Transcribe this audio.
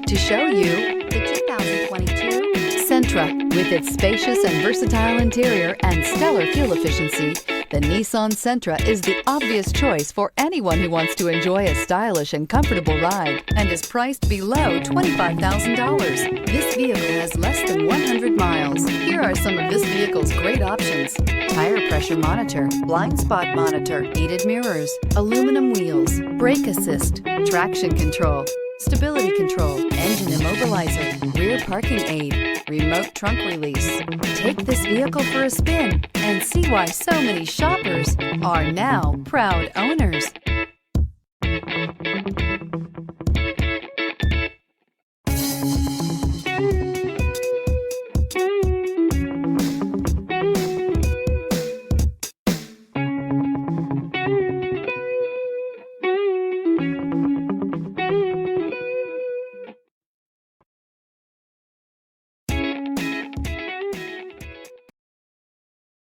to show you the 2022 Sentra. With its spacious and versatile interior and stellar fuel efficiency, the Nissan Sentra is the obvious choice for anyone who wants to enjoy a stylish and comfortable ride and is priced below $25,000. This vehicle has less than 100 miles. Here are some of this vehicle's great options: tire pressure monitor, blind spot monitor, heated mirrors, aluminum wheels, brake assist, traction control, stability control, engine immobilizer, rear parking aid, remote trunk release. Take this vehicle for a spin and see why so many shoppers are now proud owners.